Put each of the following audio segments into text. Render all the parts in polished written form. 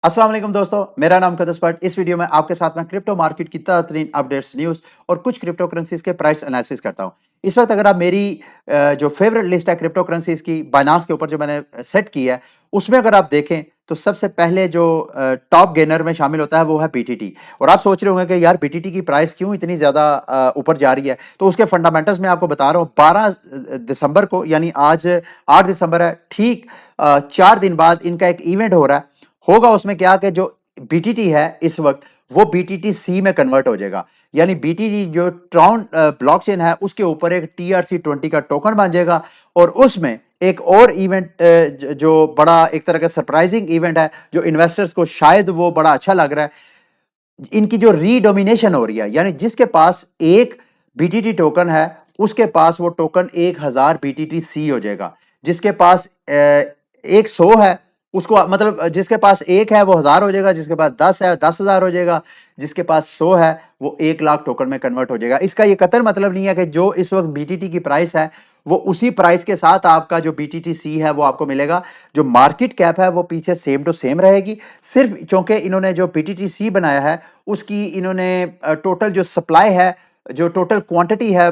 अस्सलाम वालेकुम दोस्तों, मेरा नाम कदस भट्ट। इस वीडियो में आपके साथ मैं क्रिप्टो मार्केट की ताज़ा-तरीन अपडेट्स, न्यूज़ और कुछ क्रिप्टो करेंसीज़ के प्राइस एनालिसिस करता हूँ। इस वक़्त अगर आप मेरी जो फ़ेवरेट लिस्ट है क्रिप्टो करेंसीज़ की बाइनेंस के ऊपर जो मैंने सेट की है, उसमें अगर आप देखें तो सबसे पहले जो टॉप गेनर में शामिल होता है वो है बीटीटी। और आप सोच रहे होंगे कि यार बीटीटी की प्राइस क्यों इतनी ज़्यादा ऊपर जा रही है? तो उसके फंडामेंटल्स मैं आपको बता रहा हूँ। 12 दिसंबर को यानी आज 8 दिसंबर है, ठीक 4 दिन बाद इनका एक इवेंट हो रहा है। होगा उसमें क्या कि जो बीटीटी है इस वक्त वो बीटीटी सी में कन्वर्ट हो जाएगा। यानी बीटीटी जो ट्रॉन ब्लॉकचेन है उसके ऊपर एक TRC20 का टोकन बन जाएगा और उसमें एक और इवेंट जो बड़ा एक तरह का सरप्राइजिंग इवेंट है, जो इन्वेस्टर्स को शायद वो बड़ा अच्छा लग रहा है। इनकी जो रीडोमिनेशन हो रही है, यानी जिसके पास एक बीटीटी टोकन है उसके पास वो टोकन 1000 बीटीटी सी हो जाएगा। जिसके पास एक 100 है उसको मतलब जिसके पास एक है वो 1000 हो जाएगा, जिसके पास 10 है 10,000 हो जाएगा, जिसके पास 100 है वो 1 लाख टोकन में कन्वर्ट हो जाएगा। इसका ये कतई मतलब नहीं है कि जो इस वक्त बीटीटी की प्राइस है वो उसी प्राइस के साथ आपका जो बीटीटी सी है वो आपको मिलेगा। जो मार्केट कैप है वो पीछे सेम टू सेम रहेगी। सिर्फ चूंकि इन्होंने जो बीटीटी सी बनाया है उसकी इन्होंने टोटल जो सप्लाई है, जो टोटल क्वांटिटी है,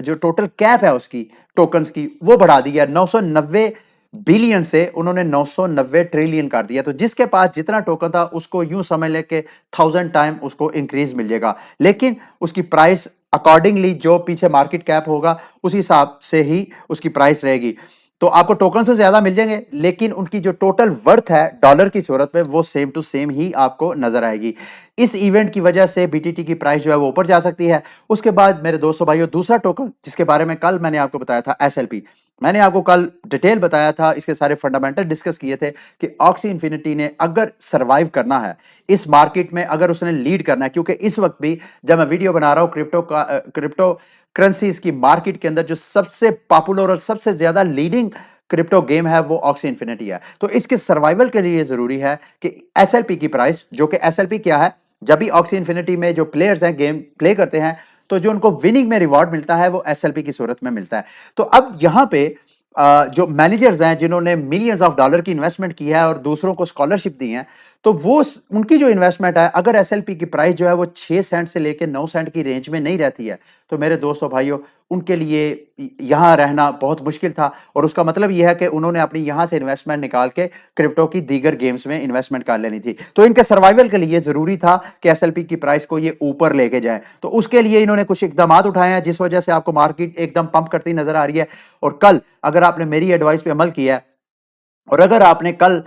जो टोटल कैप है उसकी टोकन्स की, वो बढ़ा दी है 990 बिलियन से उन्होंने 990 ट्रिलियन कर दिया। तो जिसके पास जितना टोकन था उसको यूं समझ ले के 1000 टाइम उसको इंक्रीज मिल जाएगा। लेकिन उसकी प्राइस अकॉर्डिंगली जो पीछे मार्केट कैप होगा उस हिसाब से ही उसकी प्राइस रहेगी। तो आपको टोकन तो ज्यादा मिल जाएंगे लेकिन उनकी जो टोटल वर्थ है डॉलर की सूरत में वो सेम टू सेम ही आपको नजर आएगी। इस इवेंट की वजह से बीटीटी की प्राइस जो है वो ऊपर जा सकती है। उसके बाद मेरे दोस्तों भाइयों, दूसरा टोकन जिसके बारे में कल मैंने आपको बताया था, एसएलपी। मैंने आपको कल डिटेल बताया था, इसके सारे फंडामेंटल डिस्कस किए थे कि ऑक्सी इन्फिनिटी ने अगर सर्वाइव करना है इस मार्केट में, अगर उसने लीड करना है, क्योंकि इस वक्त भी जब मैं वीडियो बना रहा हूं क्रिप्टो करेंसीज की मार्केट के अंदर जो सबसे पॉपुलर और सबसे ज्यादा लीडिंग क्रिप्टो गेम है वो ऑक्सी इन्फिनिटी है। तो इसके सर्वाइवल के लिए जरूरी है कि एसएलपी की प्राइस, जो कि एसएलपी क्या है, जब भी ऑक्सी इन्फिनिटी में जो प्लेयर्स हैं गेम प्ले करते हैं तो जो उनको विनिंग में रिवॉर्ड मिलता है वो एसएलपी की सूरत में मिलता है। तो अब यहां पे जो मैनेजर्स हैं जिन्होंने मिलियंस ऑफ डॉलर की इन्वेस्टमेंट की है और दूसरों को स्कॉलरशिप दी है, तो वो उनकी जो इन्वेस्टमेंट है, अगर एसएलपी की प्राइस जो है वो 6 सेंट से लेकर 9 सेंट की रेंज में नहीं रहती है, तो मेरे दोस्तों भाइयों उनके लिए यहां रहना बहुत मुश्किल था। और उसका मतलब यह है कि उन्होंने अपनी यहां से इन्वेस्टमेंट निकाल के क्रिप्टो की दीगर गेम्स में इन्वेस्टमेंट कर लेनी थी। तो इनके सर्वाइवल के लिए जरूरी था कि एसएलपी की प्राइस को ये ऊपर लेके जाए। तो उसके लिए इन्होंने कुछ इकदाम उठाए हैं जिस वजह से आपको मार्केट एकदम पंप करती नजर आ रही है। और कल अगर आपने मेरी एडवाइस पे अमल किया है और अगर आपने कल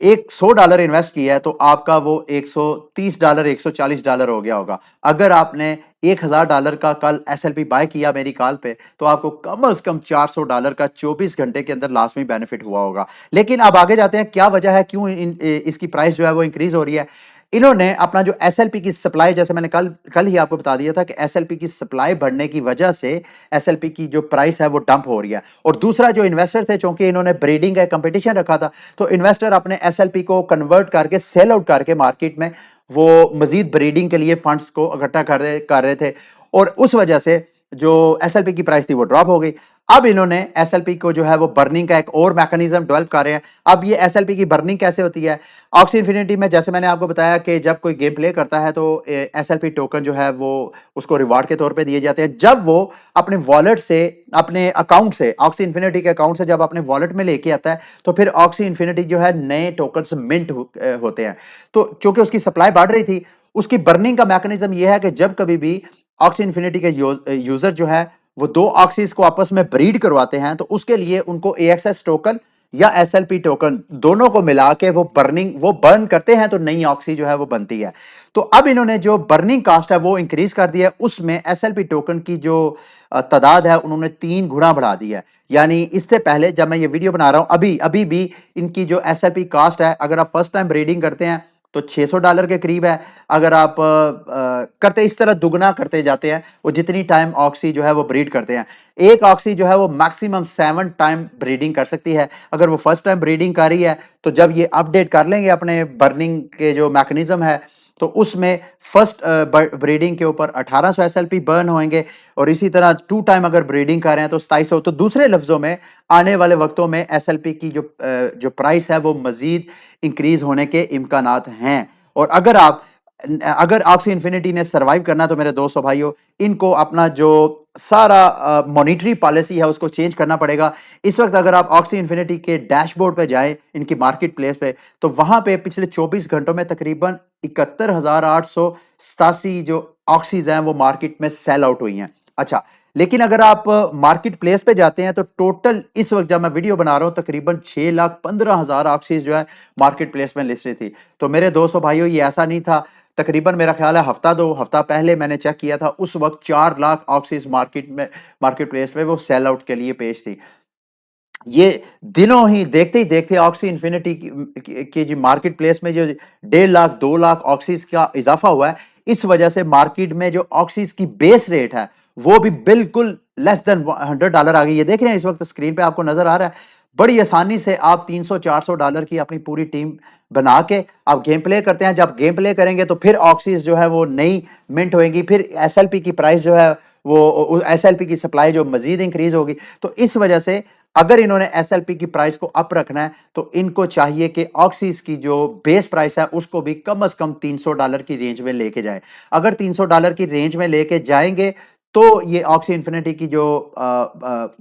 एक $100 इन्वेस्ट किया है तो आपका वो $130 $140 हो गया होगा। अगर आपने $1000 का कल एसएलपी बाय किया मेरी कॉल पे तो आपको कम से कम $400 का 24 घंटे के अंदर लास्ट में बेनिफिट हुआ होगा। लेकिन अब आगे जाते हैं, क्या वजह है, क्यों इसकी प्राइस जो है वो इंक्रीज हो रही है। इन्होंने अपना जो एसएलपी की सप्लाई, जैसे मैंने कल कल ही आपको बता दिया था कि एसएलपी की सप्लाई बढ़ने की वजह से एसएलपी की जो प्राइस है वो डंप हो रही है। और दूसरा, जो इन्वेस्टर थे, चूंकि इन्होंने ब्रीडिंग का कंपटीशन रखा था, तो इन्वेस्टर अपने एसएलपी को कन्वर्ट करके सेल आउट करके मार्केट में वो मजीद ब्रीडिंग के लिए फंड्स को इकट्ठा कर रहे थे और उस वजह से जो एसएलपी की प्राइस थी वो ड्रॉप हो गई। अब इन्होंने एसएलपी को जो है वो बर्निंग का एक और मैकेनिज्म डेवलप कर रहे हैं। अब ये एसएलपी की बर्निंग कैसे होती है, ऑक्सी इन्फिनिटी में जैसे मैंने आपको बताया कि जब कोई गेम प्ले करता है तो एसएलपी टोकन जो है वो उसको रिवार्ड के तौर पे दिए जाते हैं। जब वो अपने वॉलेट से, अपने अकाउंट से, ऑक्सी इन्फिनिटी के अकाउंट से जब अपने वॉलेट में लेके आता है तो फिर ऑक्सी इन्फिनिटी जो है नए टोकन्स मिंट होते हैं। तो चूंकि उसकी सप्लाई बढ़ रही थी, उसकी बर्निंग का मैकेनिज्म यह है कि जब कभी भी ऑक्सी इन्फिनिटी के यूजर जो है वो दो ऑक्सीज को आपस में ब्रीड करवाते हैं तो उसके लिए उनको एएक्सएस टोकन या एसएलपी टोकन दोनों को मिला के वो बर्न करते हैं तो नई ऑक्सी जो है वो बनती है। तो अब इन्होंने जो बर्निंग कास्ट है वो इंक्रीज कर दिया है, उसमें एसएलपी टोकन की जो तादाद है उन्होंने 3 गुना बढ़ा दी है। यानी इससे पहले जब मैं ये वीडियो बना रहा हूं अभी अभी भी इनकी जो एसएलपी कास्ट है, अगर आप फर्स्ट टाइम ब्रीडिंग करते हैं तो $600 के करीब है। अगर आप करते इस तरह दुगना करते जाते हैं, वो जितनी टाइम ऑक्सी जो है वो ब्रीड करते हैं, एक ऑक्सी जो है वो मैक्सिमम 7 टाइम ब्रीडिंग कर सकती है। अगर वो फर्स्ट टाइम ब्रीडिंग कर रही है तो जब ये अपडेट कर लेंगे अपने बर्निंग के जो मैकेनिज्म है तो उसमें फर्स्ट ब्रीडिंग के ऊपर 1800 एसएलपी बर्न होंगे और इसी तरह 2 टाइम अगर ब्रीडिंग कर रहे हैं तो 2700। तो दूसरे लफ्जों में आने वाले वक्तों में एसएलपी की जो प्राइस है वो मजीद इंक्रीज होने के इम्कानात हैं। और अगर ऑक्सी इन्फिनिटी ने सर्वाइव करना तो मेरे दोस्तों भाइयों, इनको अपना जो सारा मॉनिटरी पॉलिसी है उसको चेंज करना पड़ेगा। इस वक्त अगर आप ऑक्सी इन्फिनिटी के डैशबोर्ड पे जाएं, इनकी मार्केट प्लेस पे, तो वहां पे पिछले 24 घंटों में तकरीबन 71,887 जो ऑक्सीज हैं वो मार्केट में सेल आउट हुई हैं। अच्छा, लेकिन अगर आप मार्केट प्लेस पे जाते हैं तो टोटल इस वक्त जब मैं वीडियो बना रहा हूं तकरीबन 6,15,000 ऑक्सीज जो है मार्केट प्लेस में लिस्टेड थी। तो मेरे दोस्तों भाइयों, ये ऐसा नहीं था। तकरीबन मेरा ख्याल है हफ्ता 2 हफ्ता पहले मैंने चेक किया था, उस वक्त 4 लाख ऑक्सीज मार्केट प्लेस में वो सेल आउट के लिए पेश थी। ये दिनों ही देखते ऑक्सी इन्फिनिटी की जो मार्केट प्लेस में जो 1.5 लाख 2 लाख ऑक्सीज का इजाफा हुआ है, इस वजह से मार्केट में जो ऑक्सीज की बेस रेट है वो भी बिल्कुल लेस देन $100 आ गई। ये देख रहे हैं इस वक्त स्क्रीन पे आपको नजर आ रहा है। बड़ी आसानी से आप $300-400 की अपनी पूरी टीम बना के आप गेम प्ले करते हैं। जब गेम प्ले करेंगे तो फिर ऑक्सीज जो है वो नई मिंट होएगी, फिर एसएलपी की प्राइस जो है वो एसएलपी की सप्लाई जो मजीद इंक्रीज होगी। तो इस वजह से अगर इन्होंने एसएलपी की प्राइस को अप रखना है तो इनको चाहिए कि ऑक्सीज की जो बेस प्राइस है उसको भी कम से कम $300 की रेंज में लेके जाए। अगर $300 की रेंज में लेके जाएंगे तो ये ऑक्सी इन्फिनिटी की जो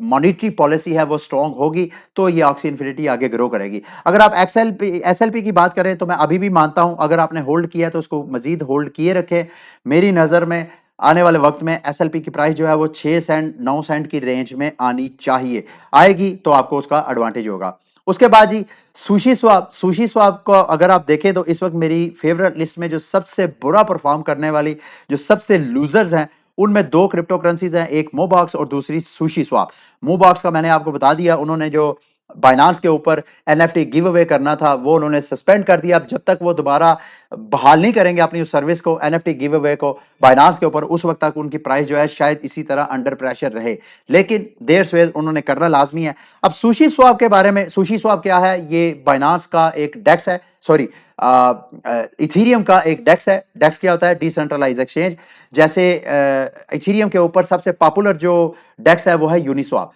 मॉनिटरी पॉलिसी है वो स्ट्रांग होगी, तो ये ऑक्सी इन्फिनिटी आगे ग्रो करेगी। अगर आप एसएलपी की बात करें तो मैं अभी भी मानता हूं, अगर आपने होल्ड किया तो उसको मजीद होल्ड किए रखें। मेरी नजर में आने वाले वक्त में एसएलपी की प्राइस जो है वो 6 सेंट 9 सेंट की रेंज में आनी चाहिए। आएगी तो आपको उसका एडवांटेज होगा। उसके बाद जी, सुशी स्वाप को अगर आप देखें तो इस वक्त मेरी फेवरेट लिस्ट में जो सबसे बुरा परफॉर्म करने वाली, जो सबसे लूजर्स हैं, उनमें 2 क्रिप्टो करेंसीज हैं, एक मोबॉक्स और दूसरी सुशी स्वाप। मोबॉक्स का मैंने आपको बता दिया, उन्होंने जो बाइनांस के ऊपर एनएफटी गिव अवे करना था वो उन्होंने सस्पेंड कर दिया। अब जब तक वो दोबारा बहाल नहीं करेंगे अपनी उस सर्विस को, एनएफटी गिव अवे को बाइनांस के ऊपर, उस वक्त तक उनकी प्राइस जो है शायद इसी तरह अंडर प्रेशर रहे। लेकिन देर सवेर उन्होंने करना लाजमी है। अब सुशी स्वाप के बारे में, सुशी स्वाप क्या है? ये बाइनांस का एक डेक्स है, सॉरी इथीरियम का एक डेक्स है। डेक्स क्या होता है? Decentralise exchange. जैसे इथीरियम के ऊपर सबसे पॉपुलर जो डेक्स है वो है यूनिस्वाप।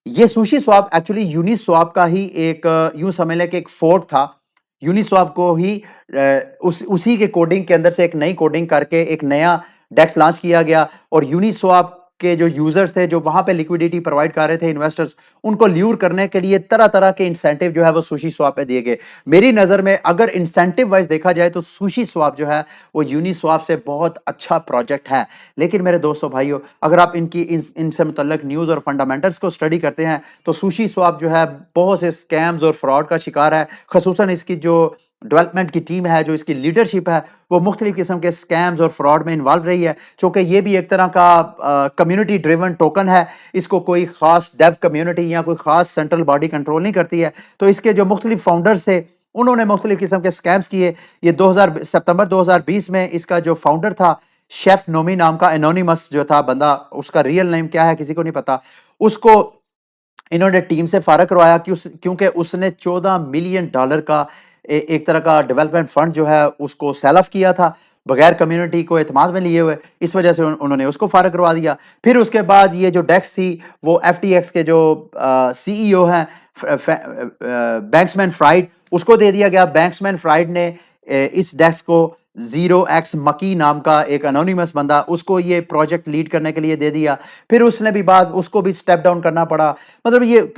ये सुशी स्वाप एक्चुअली यूनिस्वाप का ही एक यूं समझ लें कि एक फोर्क था। यूनिस्वाप को ही उसी के कोडिंग के अंदर से एक नई कोडिंग करके एक नया डेक्स लॉन्च किया गया और यूनिस्वाप के जो यूजर्स थे, जो वहां पे लिक्विडिटी प्रोवाइड कर रहे थे इन्वेस्टर्स, उनको ल्यूर करने के लिए तरह तरह के इंसेंटिव जो है वो सुशी स्वाप पे दिए गए। मेरी नजर में अगर इंसेंटिव वाइज देखा जाए तो सुशी स्वाप जो है वो यूनिस्वाप से बहुत अच्छा प्रोजेक्ट है। लेकिन मेरे दोस्तों भाइयों, अगर आप इनसे मुतल्लिक न्यूज और फंडामेंटल्स को स्टडी करते हैं तो सुशी स्वाप जो है बहुत से स्कैम्स और फ्रॉड का शिकार है। खसूसन इसकी जो डेवलपमेंट की टीम है, जो इसकी लीडरशिप है, वो मुख्तलिफ किस्म के स्कैम्स और फ्रॉड में इन्वॉल्व रही है। चूंकि ये भी एक तरह का कम्युनिटी ड्रिवन टोकन है, इसको कोई खास डेव कम्युनिटी या कोई खास सेंट्रल बॉडी कंट्रोल नहीं करती है। तो इसके जो मुख्तलिफ फाउंडर्स थे उन्होंने मुख्तलिफ किस्म के स्कैम्स किए। ये 2000 सितंबर 2020 में इसका जो फाउंडर था, शेफ नोमी नाम का एनोनिमस जो था बंदा, उसका रियल नेम क्या है किसी को नहीं पता, उसको इन्होंने टीम से फारग करवाया क्योंकि उसने $14 मिलियन का एक तरह का डेवलपमेंट फंड जो है उसको सेल ऑफ किया था बगैर कम्युनिटी को एतमाद में लिए हुए। इस वजह से उन्होंने उसको फारग करवा दिया। फिर उसके बाद ये जो डेक्स थी वो एफटीएक्स के जो सीईओ हैं बैंक्समैन फ्राइड, उसको दे दिया गया। बैंक्समैन फ्राइड ने इस डेस्क को 0x मकी नाम का एक अनोनिमस बंदा, उसको ये प्रोजेक्ट लीड करने के लिए दे दिया। फिर उसने भी बाद उसको भी स्टेप डाउन करना पड़ा। मतलब ये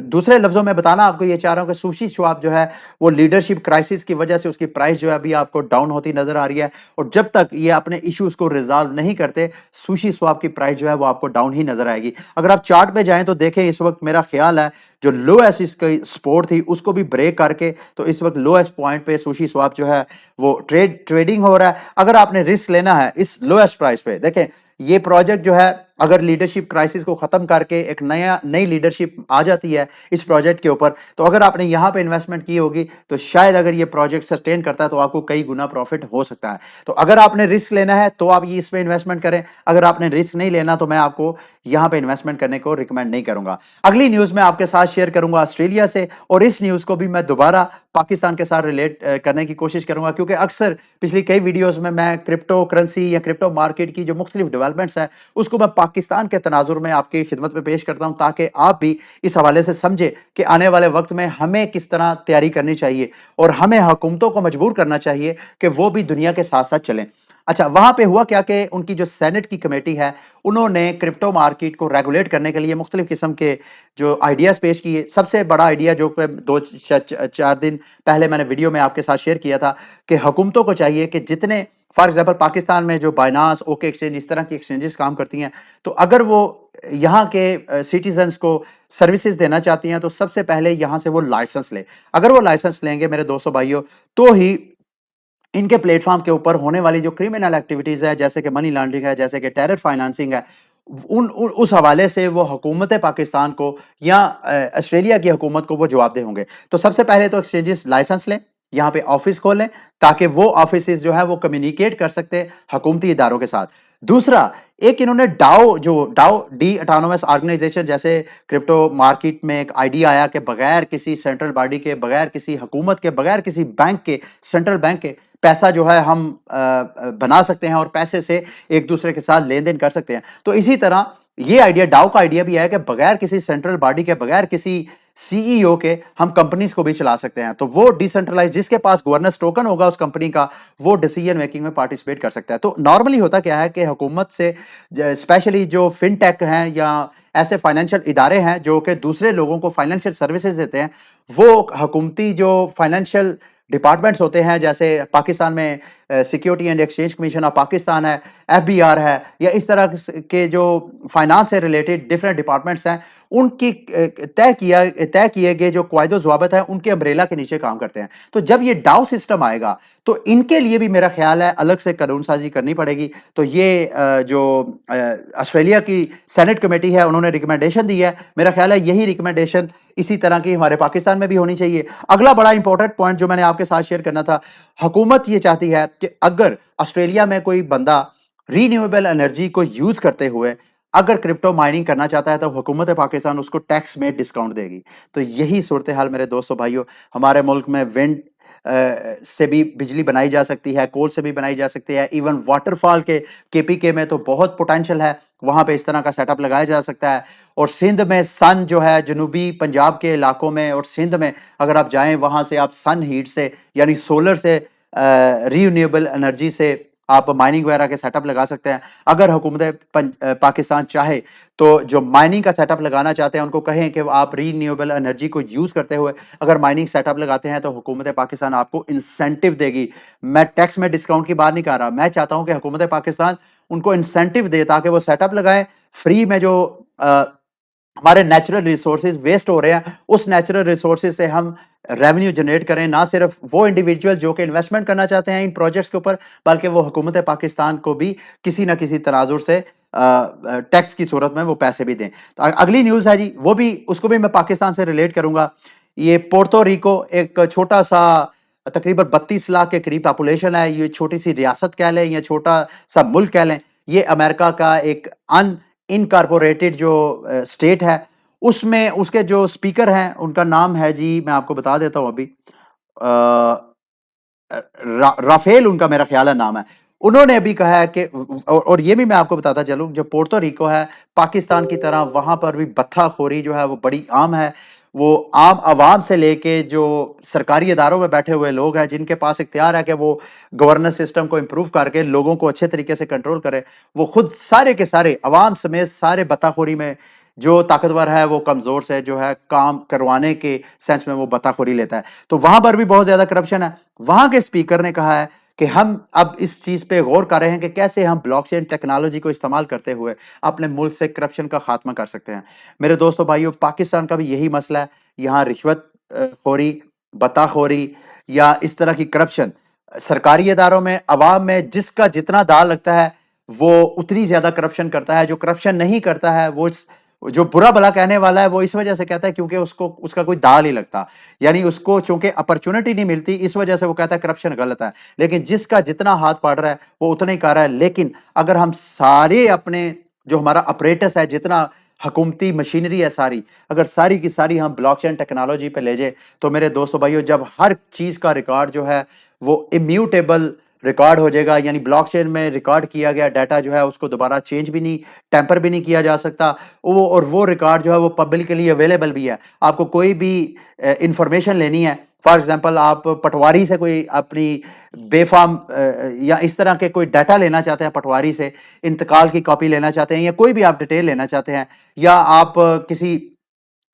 दूसरे लफ्जों में बताना आपको ये चाह रहा हूं कि सुशी स्वाप जो है वो लीडरशिप क्राइसिस की वजह से उसकी प्राइस जो है अभी आपको डाउन होती नजर आ रही है। और जब तक ये अपने इश्यूज को रिजॉल्व नहीं करते, सुशी स्वाप की प्राइस जो है वो आपको डाउन ही नजर आएगी। अगर आप चार्ट पे जाएं तो देखें, इस वक्त मेरा ख्याल है जो लोएस्ट इसकी सपोर्ट थी उसको भी ब्रेक करके तो इस वक्त लोएस्ट पॉइंट पे सुशी स्वाप जो है वो ट्रेडिंग हो रहा है। अगर आपने रिस्क लेना है इस लोएस्ट प्राइस पे, देखें ये प्रोजेक्ट जो है अगर लीडरशिप क्राइसिस को खत्म करके एक नई लीडरशिप आ जाती है इस प्रोजेक्ट के ऊपर, तो अगर आपने यहां पे इन्वेस्टमेंट की होगी तो शायद अगर ये प्रोजेक्ट सस्टेन करता है तो आपको कई गुना प्रॉफिट हो सकता है। तो अगर आपने रिस्क लेना है तो आप ये इस पे इन्वेस्टमेंट करें। अगर आपने रिस्क नहीं लेना तो मैं आपको यहां पे इन्वेस्टमेंट करने को रिकमेंड नहीं करूंगा। अगली न्यूज में आपके साथ शेयर करूंगा ऑस्ट्रेलिया से, और इस न्यूज को भी मैं दोबारा पाकिस्तान के साथ रिलेट करने की कोशिश करूँगा, क्योंकि अक्सर पिछली कई वीडियोज़ में मैं क्रिप्टो करेंसी या क्रिप्टो मार्केट की जो मुख्तलिफ डेवलपमेंट्स हैं, उसको मैं पाकिस्तान के तनाजुर में आपकी खिदमत में पेश करता हूँ, ताकि आप भी इस हवाले से समझें कि आने वाले वक्त में हमें किस तरह तैयारी करनी चाहिए और हमें हुकूमतों को मजबूर करना चाहिए कि वो भी दुनिया के साथ साथ चलें। अच्छा, वहां पे हुआ क्या कि उनकी जो सेनेट की कमेटी है, उन्होंने क्रिप्टो मार्केट को रेगुलेट करने के लिए मुख्तलिफ किस्म के जो आइडियाज पेश किए। सबसे बड़ा आइडिया जो कि 2-4 दिन पहले मैंने वीडियो में आपके साथ शेयर किया था कि हुकूमतों को चाहिए कि जितने फॉर एग्जांपल पाकिस्तान में जो बाइनांस, ओके एक्सचेंज, इस तरह की एक्सचेंजेस काम करती हैं, तो अगर वो यहाँ के सिटीजन्स को सर्विसेज देना चाहती हैं, तो सबसे पहले यहाँ से वो लाइसेंस लें। अगर वो लाइसेंस लेंगे मेरे दोस्तों भाइयों, तो ही इनके प्लेटफॉर्म के ऊपर होने वाली जो क्रिमिनल एक्टिविटीज है, जैसे कि मनी लॉन्ड्रिंग है, जैसे कि टेरर फाइनेंसिंग है, उस हवाले से वो हुकूमत पाकिस्तान को या ऑस्ट्रेलिया की हुकूमत को वो जवाबदेह होंगे। तो सबसे पहले तो एक्सचेंजेस लाइसेंस लें, यहाँ पे ऑफिस खोलें, ताकि वो ऑफिस जो है वो कम्युनिकेट कर सकते हैं हुकूमती इदारों के साथ। दूसरा, एक इन्होंने डाओ डी ऑटोनोमस ऑर्गेनाइजेशन, जैसे क्रिप्टो मार्केट में एक आइडिया आया कि बगैर किसी सेंट्रल बॉडी के, बगैर किसी हुकूमत के, बगैर किसी बैंक के, सेंट्रल बैंक के पैसा जो है हम बना सकते हैं और पैसे से एक दूसरे के साथ लेन देन कर सकते हैं। तो इसी तरह ये आइडिया, डाओ का आइडिया भी है कि बगैर किसी सेंट्रल बॉडी के, बगैर किसी सीईओ के हम कंपनीज को भी चला सकते हैं। तो वो डिसेंट्रलाइज, जिसके पास गवर्नेंस टोकन होगा उस कंपनी का, वो डिसीजन मेकिंग में पार्टिसिपेट कर सकता है। तो नॉर्मली होता क्या है कि हुकूमत से स्पेशली जो फिनटेक हैं या ऐसे फाइनेंशियल इदारे हैं जो कि दूसरे लोगों को फाइनेंशियल सर्विसेज देते हैं, वो हुकूमती जो फाइनेंशियल डिपार्टमेंट्स होते हैं, जैसे पाकिस्तान में security and exchange commission of Pakistan है, एफबीआर है, या इस तरह के जो फाइनेंस से रिलेटेड डिफरेंट डिपार्टमेंट्स हैं, उनकी तय किए गए जो कायदे ज़वाबित हैं, उनके अम्ब्रेला के नीचे काम करते हैं। तो जब ये डाउ सिस्टम आएगा, तो इनके लिए भी मेरा ख्याल है अलग से कानून साजी करनी पड़ेगी। तो ये जो ऑस्ट्रेलिया की सेनेट कमेटी है, उन्होंने रिकमेंडेशन दी है। मेरा ख्याल है यही रिकमेंडेशन इसी तरह की हमारे पाकिस्तान में भी होनी चाहिए। अगला बड़ा इंपॉर्टेंट पॉइंट जो मैंने आपके साथ शेयर करना था, हुकूमत ये चाहती है कि अगर ऑस्ट्रेलिया में कोई बंदा रीन्यूएबल एनर्जी को यूज करते हुए अगर क्रिप्टो माइनिंग करना चाहता है, तो हुकूमत पाकिस्तान उसको टैक्स में डिस्काउंट देगी। तो यही सूरत हाल मेरे दोस्तों भाइयों, हमारे मुल्क में विंड से भी बिजली बनाई जा सकती है, कोल से भी बनाई जा सकती है, इवन वाटरफॉल के केपीके में तो बहुत पोटेंशियल है, वहां पे इस तरह का सेटअप लगाया जा सकता है। और सिंध में सन जो है, जनूबी पंजाब के इलाकों में और सिंध में अगर आप जाएं, वहां से आप सन हीट से यानी सोलर से रीन्यूएबल एनर्जी से आप माइनिंग वगैरह के सेटअप लगा सकते हैं। अगर हुकूमत पाकिस्तान चाहे तो जो माइनिंग का सेटअप लगाना चाहते हैं उनको कहें कि आप रीन्यूएबल एनर्जी को यूज करते हुए अगर माइनिंग सेटअप लगाते हैं, तो हुकूमत पाकिस्तान आपको इंसेंटिव देगी। मैं टैक्स में डिस्काउंट की बात नहीं कर रहा, मैं चाहता हूं कि हुकूमत पाकिस्तान उनको इंसेंटिव दे ताकि वो सेटअप लगाएं फ्री में। जो हमारे नेचुरल रिसोर्सेज वेस्ट हो रहे हैं, उस नेचुरल रिसोर्सेज से हम रेवेन्यू जनरेट करें। ना सिर्फ वो इंडिविजुअल जो कि इन्वेस्टमेंट करना चाहते हैं इन प्रोजेक्ट्स के ऊपर, बल्कि वो हुकूमत पाकिस्तान को भी किसी ना किसी तनाजुर से टैक्स की सूरत में वो पैसे भी दें। तो अगली न्यूज है जी, वो भी, उसको भी मैं पाकिस्तान से रिलेट करूंगा। ये पोर्टो रिको, एक छोटा सा तकरीबन 32 लाख के करीब पॉपुलेशन है। ये छोटी सी रियासत कह लें या छोटा सा मुल्क कह लें, ये अमेरिका का एक इनकॉर्पोरेटेड जो स्टेट है, उसमें उसके जो स्पीकर हैं उनका नाम है जी, मैं आपको बता देता हूं अभी, राफेल उनका मेरा ख्याल है नाम है। उन्होंने अभी कहा है कि और ये भी मैं आपको बताता चलूं, जो पोर्टो रिको है, पाकिस्तान की तरह वहां पर भी बत्ताखोरी जो है वो बड़ी आम है। वो आम आवाम से लेके जो सरकारी इदारों में बैठे हुए लोग हैं, जिनके पास इख्तियार है कि वो गवर्नेंस सिस्टम को इंप्रूव करके लोगों को अच्छे तरीके से कंट्रोल करें, वो खुद सारे के सारे अवाम समेत सारे बत्ताखोरी में, जो ताकतवर है वो कमजोर से जो है काम करवाने के सेंस में वो बत्ताखोरी लेता है। तो वहां पर भी बहुत ज्यादा करप्शन है। वहां के स्पीकर ने कहा है कि हम अब इस चीज पे गौर कर रहे हैं कि कैसे हम ब्लॉकचेन टेक्नोलॉजी को इस्तेमाल करते हुए अपने मुल्क से करप्शन का खात्मा कर सकते हैं। मेरे दोस्तों भाइयों, पाकिस्तान का भी यही मसला है। यहाँ रिश्वत खोरी, बताखोरी या इस तरह की करप्शन सरकारी इदारों में, अवाम में जिसका जितना दाल लगता है वो उतनी ज्यादा करप्शन करता है। जो करप्शन नहीं करता है, वो जो बुरा भला कहने वाला है, वो इस वजह से कहता है क्योंकि उसको उसका कोई दाल ही लगता, यानी उसको चूंकि अपॉर्चुनिटी नहीं मिलती, इस वजह से वो कहता है करप्शन गलत है। लेकिन जिसका जितना हाथ पड़ रहा है वो उतना ही कर रहा है। लेकिन अगर हम सारे अपने जो हमारा अपरेटस है, जितना हुकूमती मशीनरी है सारी, अगर सारी की सारी हम ब्लॉकचेन टेक्नोलॉजी पे ले जाए, तो मेरे दोस्तों भाइयों, जब हर चीज़ का रिकॉर्ड जो है वो इम्यूटेबल रिकॉर्ड हो जाएगा, यानी ब्लॉकचेन में रिकॉर्ड किया गया डाटा जो है उसको दोबारा चेंज भी नहीं, टेम्पर भी नहीं किया जा सकता। वो रिकॉर्ड जो है वो पब्लिकली अवेलेबल भी है। आपको कोई भी इंफॉर्मेशन लेनी है, फॉर एग्जांपल आप पटवारी से कोई अपनी बेफाम या इस तरह के कोई डाटा लेना चाहते हैं, पटवारी से इंतकाल की कॉपी लेना चाहते हैं, या कोई भी आप डिटेल लेना चाहते हैं, या आप किसी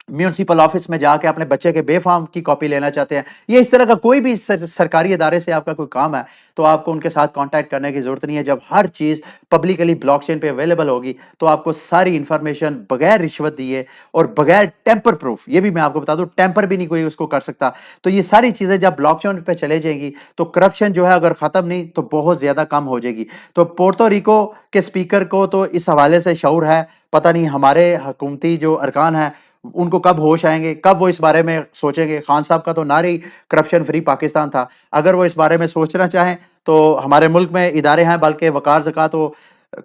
म्यूनिसिपल ऑफिस में जाके अपने बच्चे के बेफाम की कॉपी लेना चाहते हैं, ये इस तरह का कोई भी सरकारी इदारे से आपका कोई काम है, तो आपको उनके साथ कांटेक्ट करने की जरूरत नहीं है। जब हर चीज पब्लिकली ब्लॉकचेन पे अवेलेबल होगी, तो आपको सारी इंफॉर्मेशन बगैर रिश्वत दिए और बगैर टेम्पर प्रूफ, ये भी मैं आपको बता दूं, टेम्पर भी नहीं कोई उसको कर सकता। तो ये सारी चीजें जब ब्लॉकचेन पे चले जाएंगी, तो करप्शन जो है अगर खत्म नहीं तो बहुत ज्यादा कम हो जाएगी। तो पोर्टो रिको के स्पीकर को तो इस हवाले से शऊर है, पता नहीं हमारे हुकूमती जो अरकान है उनको कब होश आएंगे, कब वो इस बारे में सोचेंगे। खान साहब का तो नारा ही करप्शन फ्री पाकिस्तान था। अगर वो इस बारे में सोचना चाहें तो हमारे मुल्क में इदारे हैं, बल्कि वकार ज़कात तो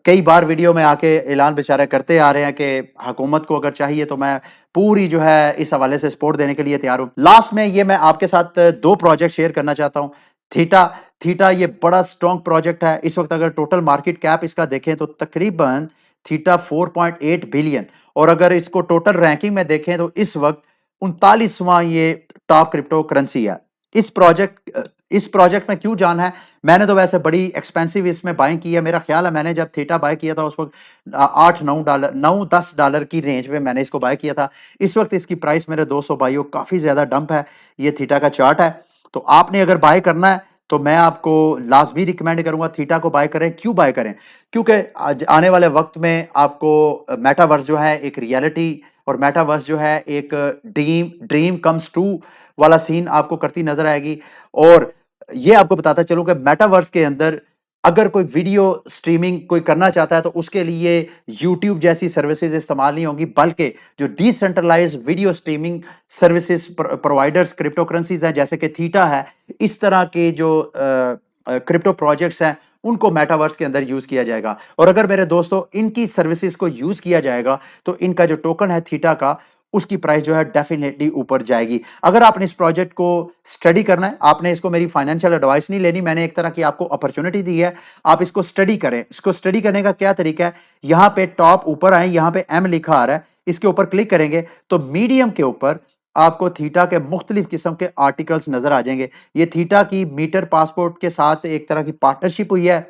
कई बार वीडियो में आके ऐलान बेचारे करते आ रहे हैं कि हुकूमत को अगर चाहिए तो मैं पूरी जो है इस हवाले से सपोर्ट देने के लिए तैयार हूं। लास्ट में ये मैं आपके साथ दो प्रोजेक्ट शेयर करना चाहता हूं। थीटा थीटा ये बड़ा स्ट्रॉन्ग प्रोजेक्ट है। इस वक्त अगर टोटल मार्केट कैप इसका देखें तो तकरीबन थीटा 4.8 बिलियन, और अगर इसको टोटल रैंकिंग में देखें तो इस वक्त 39वां ये टॉप क्रिप्टो करेंसी है। इस प्रोजेक्ट में क्यों जाना है, मैंने तो वैसे बड़ी एक्सपेंसिव इसमें बाइंग की है। मेरा ख्याल है मैंने जब थीटा बाय किया था उस वक्त 8-9 डॉलर, 9-10 डॉलर की रेंज में मैंने इसको बाय किया था। इस वक्त इसकी प्राइस मेरे 200 भाइयों काफी ज्यादा डंप है। ये थीटा का चार्ट है। तो आपने अगर बाय करना है तो मैं आपको लाजमी रिकमेंड करूंगा थीटा को बाय करें। क्यों बाय करें? क्योंकि आज आने वाले वक्त में आपको मेटावर्स जो है एक रियलिटी, और मेटावर्स जो है एक ड्रीम ड्रीम कम्स ट्रू वाला सीन आपको करती नजर आएगी। और ये आपको बताता चलूं कि मेटावर्स के अंदर अगर कोई वीडियो स्ट्रीमिंग कोई करना चाहता है तो उसके लिए यूट्यूब जैसी सर्विसेज इस्तेमाल नहीं होंगी, बल्कि जो decentralize video streaming services providers crypto currencies हैं जैसे कि थीटा है, इस तरह के जो क्रिप्टो प्रोजेक्ट्स हैं उनको मेटावर्स के अंदर यूज किया जाएगा। और अगर मेरे दोस्तों इनकी सर्विसेज को यूज किया जाएगा तो इनका जो टोकन है थीटा का, उसकी प्राइस जो है डेफिनेटली ऊपर जाएगी। अगर आपने इस प्रोजेक्ट को स्टडी करना है, आपने इसको मेरी फाइनेंशियल एडवाइस नहीं लेनी, मैंने एक तरह की आपको अपॉर्चुनिटी दी है, आप इसको स्टडी करें। इसको स्टडी करने का क्या तरीका है, यहां पे टॉप ऊपर आए, यहां पे एम लिखा आ रहा है, इसके ऊपर क्लिक करेंगे तो मीडियम के ऊपर आपको थीटा के मुख्तलिफ किस्म के आर्टिकल्स नजर आ जाएंगे। ये थीटा की मीटर पासपोर्ट के साथ एक तरह की पार्टनरशिप हुई है,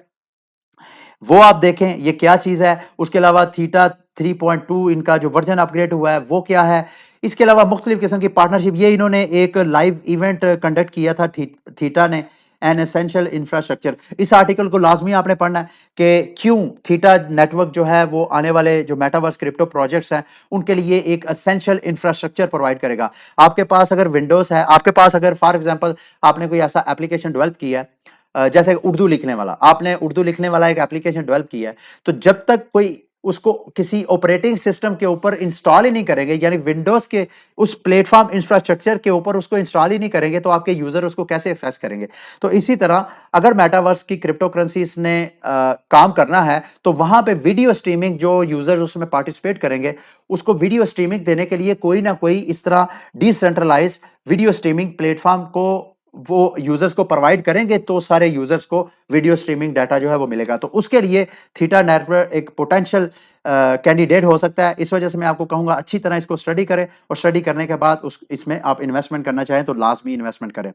वो आप देखें ये क्या चीज है। उसके अलावा थीटा 3.2 इनका जो वर्जन अपग्रेड हुआ है वो क्या है। इसके अलावा मुख्तलिफ किस्म की पार्टनरशिप, ये इन्होंने एक लाइव इवेंट कंडक्ट किया था थीटा ने, एन एसेंशियल इंफ्रास्ट्रक्चर। इस आर्टिकल को लाजमी आपने पढ़ना है कि क्यों थीटा नेटवर्क जो है वो आने वाले जो मेटावर्स क्रिप्टो प्रोजेक्ट्स हैं उनके लिए एक एसेंशियल इंफ्रास्ट्रक्चर प्रोवाइड करेगा। आपके पास अगर विंडोज है, आपके पास अगर फॉर एग्जांपल आपने कोई ऐसा एप्लीकेशन डेवलप किया है, जैसे उर्दू लिखने वाला, आपने उर्दू लिखने वाला एक एप्लीकेशन डेवलप किया है, तो जब तक कोई उसको किसी ऑपरेटिंग सिस्टम के ऊपर इंस्टॉल ही नहीं करेंगे, यानी विंडोज के उस प्लेटफॉर्म इंफ्रास्ट्रक्चर के ऊपर उसको इंस्टॉल ही नहीं करेंगे, तो आपके यूजर उसको कैसे एक्सेस करेंगे। तो इसी तरह अगर मेटावर्स की क्रिप्टो करेंसीज ने काम करना है तो वहां पे वीडियो स्ट्रीमिंग, जो यूजर उसमें पार्टिसिपेट करेंगे उसको वीडियो स्ट्रीमिंग देने के लिए कोई ना कोई इस तरह डिसेंट्रलाइज वीडियो स्ट्रीमिंग प्लेटफॉर्म को वो यूजर्स को प्रोवाइड करेंगे, तो सारे यूजर्स को वीडियो स्ट्रीमिंग डाटा जो है वो मिलेगा। तो उसके लिए थीटा नेटवर्क एक पोटेंशियल कैंडिडेट हो सकता है। इस वजह से मैं आपको कहूंगा अच्छी तरह इसको स्टडी करें, और स्टडी करने के बाद उस इसमें आप इन्वेस्टमेंट करना चाहें तो लाजमी इन्वेस्टमेंट करें।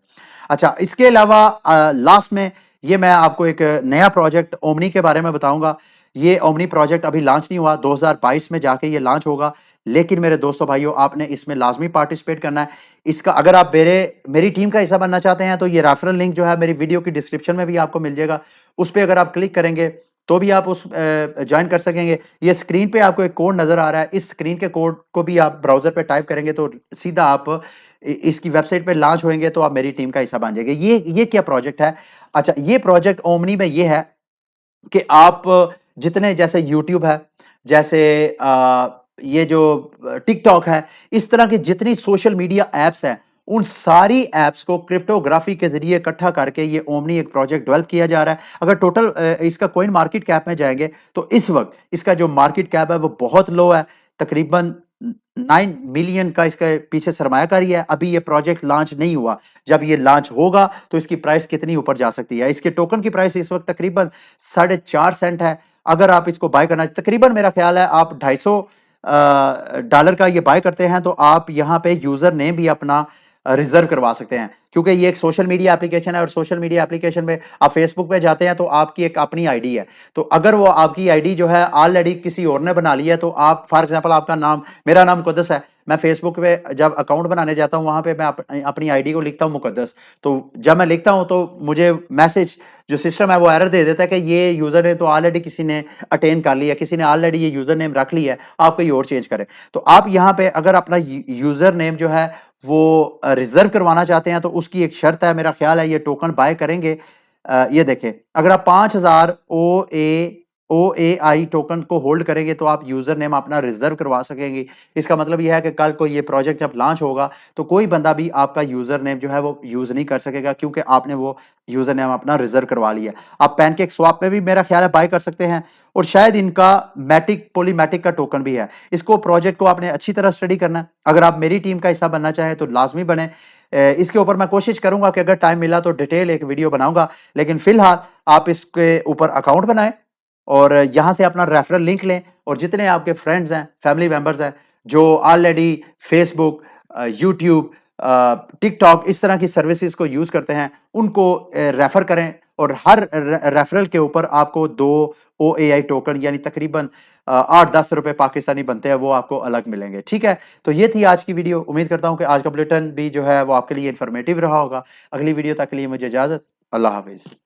अच्छा, इसके अलावा लास्ट में ये मैं आपको एक नया प्रोजेक्ट ओमनी के बारे में बताऊंगा। ये ओमनी प्रोजेक्ट अभी लॉन्च नहीं हुआ, 2022 में जाके ये लॉन्च होगा। लेकिन मेरे दोस्तों भाइयों, आपने इसमें लाजमी पार्टिसिपेट करना है। इसका अगर आप मेरी टीम का हिस्सा बनना चाहते हैं तो ये रेफरल लिंक जो है मेरी वीडियो की डिस्क्रिप्शन में भी आपको मिल जाएगा। उस पर अगर आप क्लिक करेंगे तो भी आप उस ज्वाइन कर सकेंगे। ये स्क्रीन पे आपको एक कोड नजर आ रहा है, इस स्क्रीन के कोड को भी आप ब्राउजर पे टाइप करेंगे तो सीधा आप इसकी वेबसाइट पे लॉन्च होंगे, तो आप मेरी टीम का हिस्सा बन जाएंगे। ये क्या प्रोजेक्ट है? अच्छा, ये प्रोजेक्ट ओमनी में ये है कि आप जितने, जैसे यूट्यूब है, जैसे ये जो टिकटॉक है, इस तरह की जितनी सोशल मीडिया एप्स हैं, उन सारी एप्स को क्रिप्टोग्राफी के जरिए इकट्ठा करके ये ओमनी एक प्रोजेक्ट डेवलप किया जा रहा है। अगर टोटल इसका कॉइन मार्केट कैप में जाएंगे तो इस वक्त इसका जो मार्केट कैप है वो बहुत लो है, तकरीबन 9 मिलियन का इसके पीछे सरमायाकारी है। अभी ये प्रोजेक्ट लॉन्च नहीं हुआ। जब ये लॉन्च होगा तो इसकी प्राइस कितनी ऊपर जा सकती है। इसके टोकन की प्राइस इस वक़्त तकरीबन 4.5 सेंट है। अगर आप इसको बाय करना तकरीबन मेरा ख़्याल है आप $250 का ये बाय करते हैं तो आप यहाँ पे यूज़र नेम भी अपना रिज़र्व करवा सकते हैं। क्योंकि ये एक सोशल मीडिया एप्लीकेशन है और सोशल मीडिया एप्लीकेशन में आप फ़ेसबुक पे जाते हैं तो आपकी एक अपनी आईडी है। तो अगर वो आपकी आईडी जो है ऑलरेडी किसी और ने बना ली है तो आप फॉर एग्ज़ाम्पल आपका नाम मेरा नाम मुक़द्दस है। मैं फ़ेसबुक पे जब अकाउंट बनाने जाता हूँ वहाँ पे मैं अपनी आईडी को लिखता हूँ मुक़द्दस। तो जब मैं लिखता हूँ तो मुझे मैसेज जो सिस्टम है वो एरर दे देता है कि ये यूज़र ने तो ऑलरेडी किसी ने अटेन कर लिया है, किसी ने ऑलरेडी ये यूज़र नेम रख लिया है, आप कोई और चेंज करें। तो आप यहाँ पे अगर अपना यूज़र नेम जो है वो रिज़र्व करवाना चाहते हैं तो उसकी एक शर्त है, मेरा ख़्याल है ये टोकन बाय करेंगे। ये देखें, अगर आप 5000 ओएआई टोकन को होल्ड करेंगे तो आप यूज़र नेम अपना रिज़र्व करवा सकेंगे। इसका मतलब ये है कि कल को ये प्रोजेक्ट जब लॉन्च होगा तो कोई बंदा भी आपका यूज़र नेम जो है वो यूज़ नहीं कर सकेगा क्योंकि आपने वो यूज़र नेम अपना रिज़र्व करवा लिया। आप पैनकेक स्वैप पे भी मेरा ख़्याल है बाय कर सकते हैं और शायद इनका मैटिक पॉलीमैटिक का टोकन भी है। इसको प्रोजेक्ट को आपने अच्छी तरह स्टडी करना है। अगर आप मेरी टीम का हिस्सा बनना चाहें तो लाज़मी बनें। इसके ऊपर मैं कोशिश करूँगा कि अगर टाइम मिला तो डिटेल एक वीडियो बनाऊँगा। लेकिन फ़िलहाल आप इसके ऊपर अकाउंट बनाएँ और यहाँ से अपना रेफरल लिंक लें और जितने आपके फ्रेंड्स हैं, फैमिली मेंबर्स हैं, जो ऑलरेडी फ़ेसबुक यूट्यूब टिकटॉक इस तरह की सर्विसेज़ को यूज़ करते हैं, उनको रेफर करें और हर रेफरल के ऊपर आपको 2 ओएआई टोकन यानी तकरीबन 8-10 रुपए पाकिस्तानी बनते हैं, वो आपको अलग मिलेंगे। ठीक है? तो ये थी आज की वीडियो। उम्मीद करता हूँ कि आज का बुलेटिन भी जो है वो आपके लिए इन्फॉर्मेटिव रहा होगा। अगली वीडियो तक के लिए मुझे इजाज़त। अल्लाह हाफ़िज़।